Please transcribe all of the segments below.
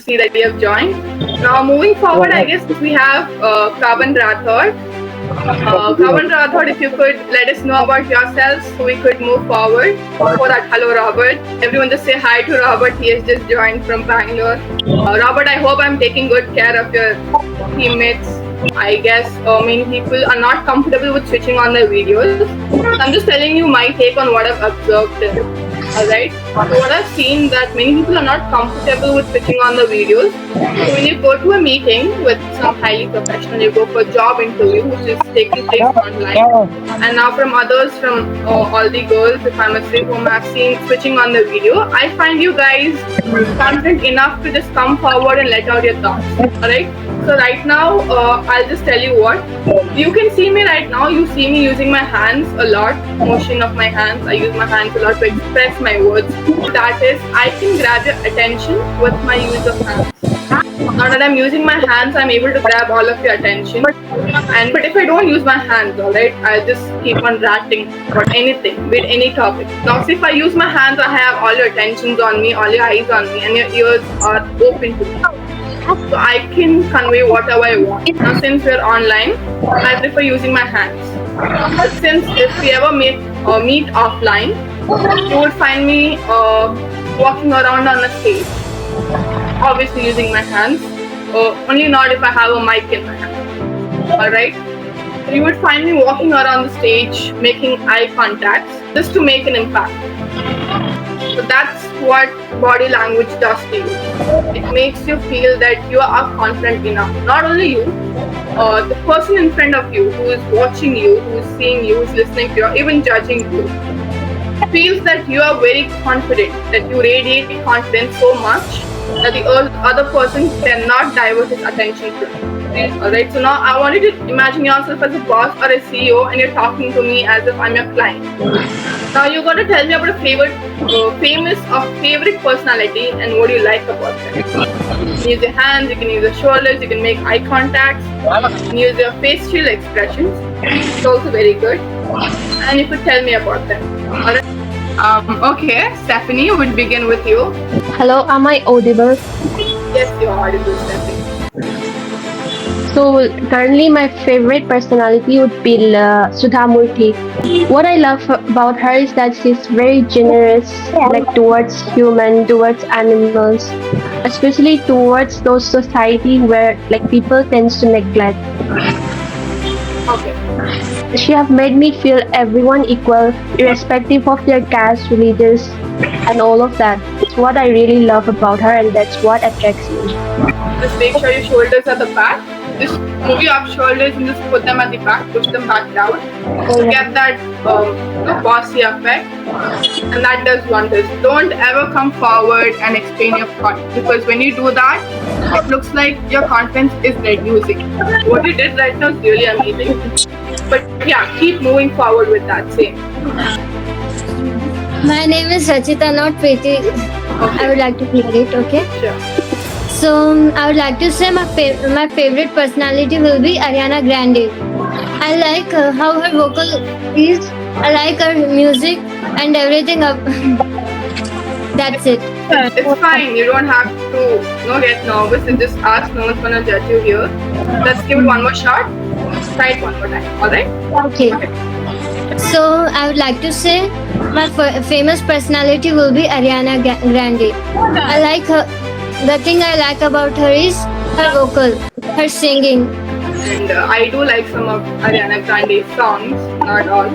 see that you have joined. Now, moving forward, I guess we have Kavan Rathod. Kavan Rathod, if you could let us know about yourselves so we could move forward. Before that, hello, Robert. Everyone just say hi to Robert. He has just joined from Bangalore. Robert, I hope I'm taking good care of your teammates. I guess many people are not comfortable with switching on their videos. So I'm just telling you my take on what I've observed. Alright, so what I've seen that many people are not comfortable with switching on the videos. So when you go to a meeting with some highly professional, you go for a job interview which is taking place online. And now from others, from all the girls, if I must say, whom I've seen switching on the video, I find you guys confident enough to just come forward and let out your thoughts. Alright, so right now, I'll just tell you what. You can see me right now, you see me using my hands a lot, motion of my hands. I use my hands a lot to express my words. That is, I can grab your attention with my use of hands. Now that I'm using my hands, I'm able to grab all of your attention. But if I don't use my hands, alright, I'll just keep on ranting about anything, with any topic. Now, if I use my hands, I have all your attentions on me, all your eyes on me, and your ears are open to me. So I can convey whatever I want. Now, since we're online, I prefer using my hands. But since if we ever meet offline, you would find me walking around on the stage, obviously using my hands, only not if I have a mic in my hand. Alright? You would find me walking around the stage, making eye contacts, just to make an impact. So that's what body language does to you. It makes you feel that you are confident enough. Not only you, the person in front of you who is watching you, who is seeing you, who is listening to you, even judging you, feels that you are very confident, that you radiate confidence so much that the other person cannot divert his attention from you. Alright, so now I want you to imagine yourself as a boss or a CEO and you're talking to me as if I'm your client. Now you're going to tell me about a famous or favorite personality and what you like about them. You can use your hands, you can use your shoulders, you can make eye contacts, you can use your facial expressions. It's also very good. And you could tell me about them. Alright. Okay, Stephanie, we'll begin with you. Hello, am I audible? Yes, you're audible, Stephanie. So currently my favorite personality would be Sudha Murthy. What I love about her is that she's very generous, like towards human, towards animals, especially towards those society where like people tends to neglect. Okay. She have made me feel everyone equal, irrespective of their caste, religious, and all of that. It's what I really love about her, and that's what attracts me. Just make sure your shoulders are the back. Just move your shoulders and just put them at the back, push them back down. So get that bossy effect, and that does wonders. Don't ever come forward and explain your thought, because when you do that, it looks like your confidence is reducing. What you did right now is really amazing. But yeah, keep moving forward with that same. My name is Rachita, not Preeti. I would like to clear it, okay? Sure. So I would like to say my favorite personality will be Ariana Grande. I like how her vocal is. I like her music and everything. That's it. It's fine. You don't have to get nervous and just ask. No one's gonna judge you here. Let's give it one more shot. Try it one more time. Alright? Okay. So I would like to say my famous personality will be Ariana Grande. I like her. The thing I like about her is her vocal, her singing. And I do like some of Ariana Grande's songs, not all.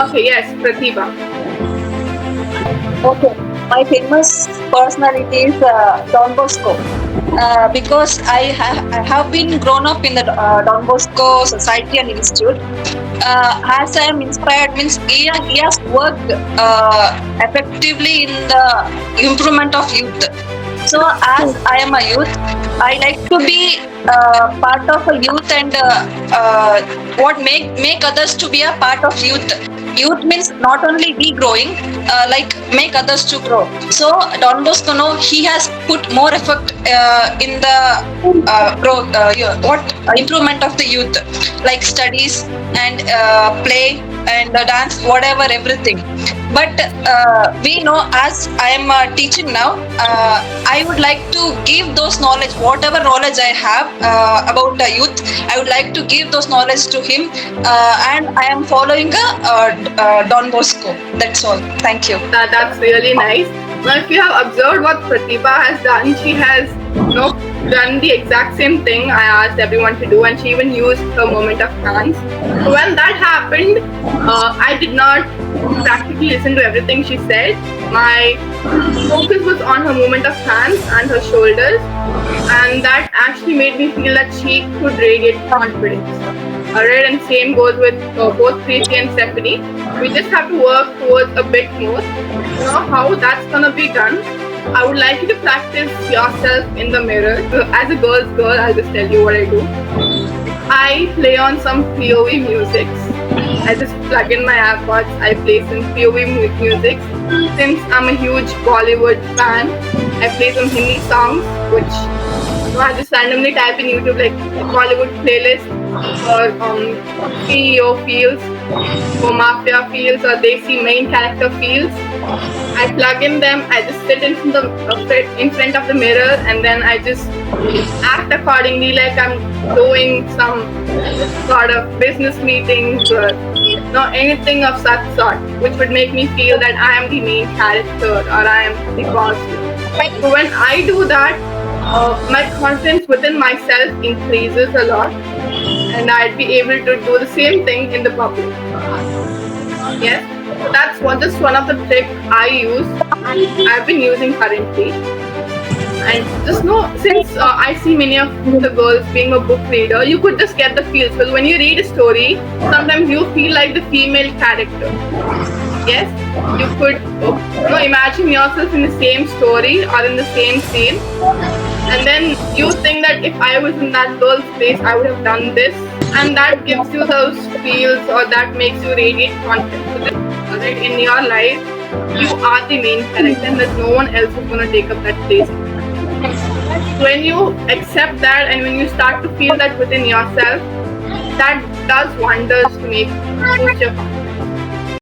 Okay, yes, Pratibha. Okay, my famous personality is Don Bosco. Because I have been grown up in the Don Bosco Society and Institute. As I am inspired, means he has worked effectively in the improvement of youth. So as I am a youth, I like to be part of a youth and what make others to be a part of youth. Youth means not only we growing, like make others to grow. So Don Bosco, he has put more effort in the growth, improvement of the youth, like studies and play and dance, whatever, everything. But we know, as I am teaching now, I would like to give those knowledge, whatever knowledge I have about the youth, I would like to give those knowledge to him, and I am following Don Bosco. That's all. Thank you. That's really nice. Now, if you have observed what Pratibha has done, she has done the exact same thing I asked everyone to do, and she even used her moment of chance. So when that happened, I did not practically listen to everything she said. My focus was on her moment of hands and her shoulders, and that actually made me feel that she could radiate confidence. Alright, and same goes with both Preeti and Stephanie. We just have to work towards a bit more. You know how that's gonna be done. I would like you to practice yourself in the mirror. As a girl's girl, I'll just tell you what I do. I play on some POV music. I just plug in my AirPods. I play some POV music. Since I'm a huge Bollywood fan, I play some Hindi songs, which I just randomly type in YouTube like Bollywood playlist or CEO feels or Mafia feels or Desi main character feels. I plug in them. I just sit in front of the mirror, and then I just act accordingly, like I'm doing some sort of business meetings or anything of such sort, which would make me feel that I am the main character or I am the boss. So when I do that, my confidence within myself increases a lot, and I'd be able to do the same thing in the public. Yes, so that's just one of the tricks I use. I've been using currently, and just know, since I see many of the girls being a book reader, you could just get the feel. Because when you read a story, sometimes you feel like the female character. Yes, you could imagine yourself in the same story or in the same scene, and then you think that if I was in that girl's place, I would have done this, and that gives you those feels, or that makes you radiate confidence. So that in your life, you are the main character, and there's no one else who's going to take up that place. When you accept that, and when you start to feel that within yourself, that does wonders to make future confidence.